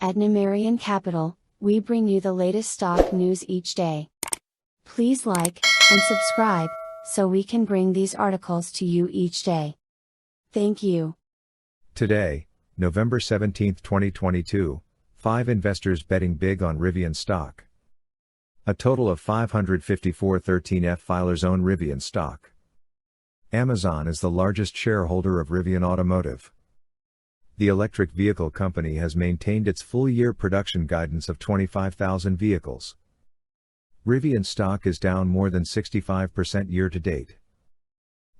At Rivian Capital, we bring you the latest stock news each day. Please like and subscribe so we can bring these articles to you each day. Thank you. Today, November 17, 2022, 5 investors betting big on Rivian stock. A total of 554 13F filers own Rivian stock. Amazon is the largest shareholder of Rivian Automotive. The electric vehicle company has maintained its full-year production guidance of 25,000 vehicles. Rivian stock is down more than 65% year-to-date.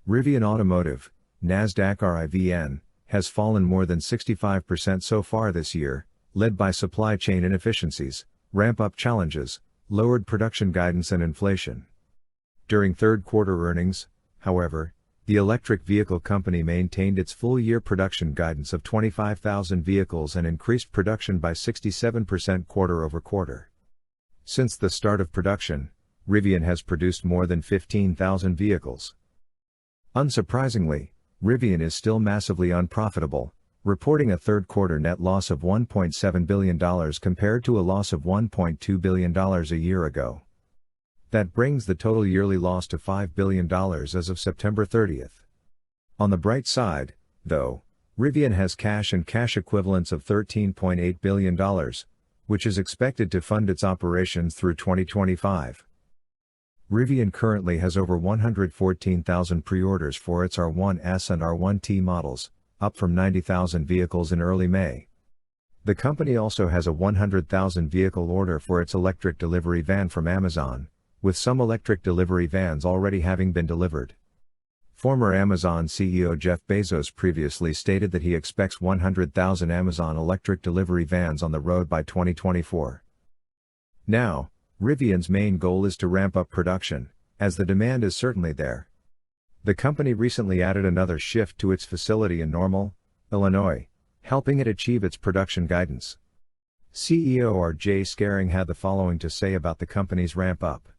Rivian Automotive, Nasdaq RIVN, has fallen more than 65% so far this year, led by supply chain inefficiencies, ramp-up challenges, lowered production guidance and inflation. During third-quarter earnings, however, the electric vehicle company maintained its full-year production guidance of 25,000 vehicles and increased production by 67% quarter-over-quarter. Since the start of production, Rivian has produced more than 15,000 vehicles. Unsurprisingly, Rivian is still massively unprofitable, reporting a third-quarter net loss of $1.7 billion compared to a loss of $1.2 billion a year ago. That brings the total yearly loss to $5 billion as of September 30th. On the bright side, though, Rivian has cash and cash equivalents of $13.8 billion, which is expected to fund its operations through 2025. Rivian currently has over 114,000 pre-orders for its R1S and R1T models, up from 90,000 vehicles in early May. The company also has a 100,000 vehicle order for its electric delivery van from Amazon, with some electric delivery vans already having been delivered. Former Amazon CEO Jeff Bezos previously stated that he expects 100,000 Amazon electric delivery vans on the road by 2024. Now, Rivian's main goal is to ramp up production, as the demand is certainly there. The company recently added another shift to its facility in Normal, Illinois, helping it achieve its production guidance. CEO R.J. Scaring had the following to say about the company's ramp-up.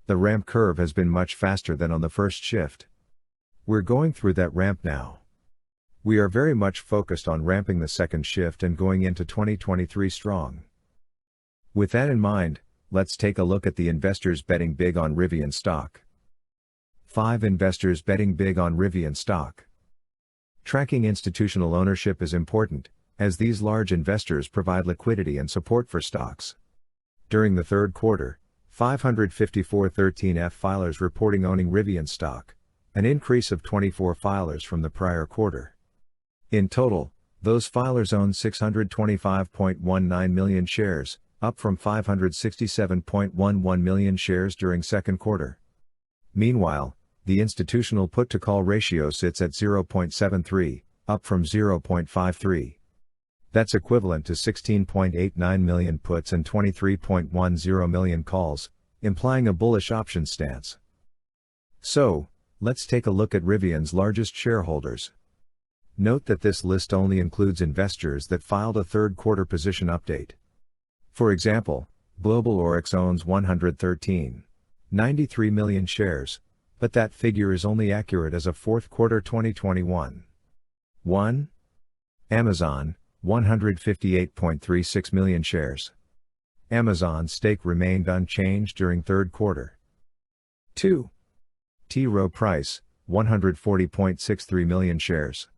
The ramp curve has been much faster than on the first shift. We're going through that ramp now. We are very much focused on ramping the second shift and going into 2023 strong. With that in mind, let's take a look at the investors betting big on Rivian stock. 5 investors betting big on Rivian stock. Tracking institutional ownership is important, as these large investors provide liquidity and support for stocks. During the third quarter, 554 13F filers reporting owning Rivian stock, an increase of 24 filers from the prior quarter. In total, those filers own 625.19 million shares, up from 567.11 million shares during second quarter. Meanwhile, the institutional put-to-call ratio sits at 0.73, up from 0.53. That's equivalent to 16.89 million puts and 23.10 million calls, implying a bullish option stance. So, let's take a look at Rivian's largest shareholders. Note that this list only includes investors that filed a third-quarter position update. For example, Global Oryx owns 113.93 million shares, but that figure is only accurate as of fourth quarter 2021. 1. Amazon, 158.36 million shares. Amazon's stake remained unchanged during third quarter. 2. T. Rowe Price, 140.63 million shares.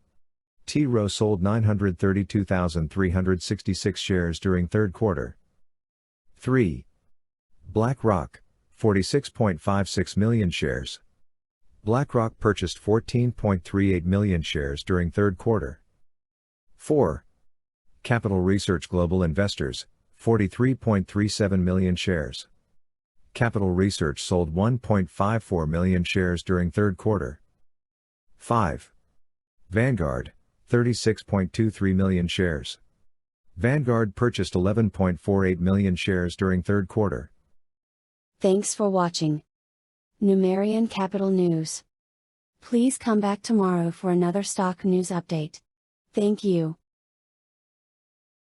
T. Rowe sold 932,366 shares during third quarter. 3. BlackRock, 46.56 million shares. BlackRock purchased 14.38 million shares during third quarter. 4. Capital Research Global Investors, 43.37 million shares. Capital Research sold 1.54 million shares during third quarter. 5. Vanguard, 36.23 million shares. Vanguard purchased 11.48 million shares during third quarter. Thanks for watching Rivian Capital News. Please come back tomorrow for another stock news update. Thank you.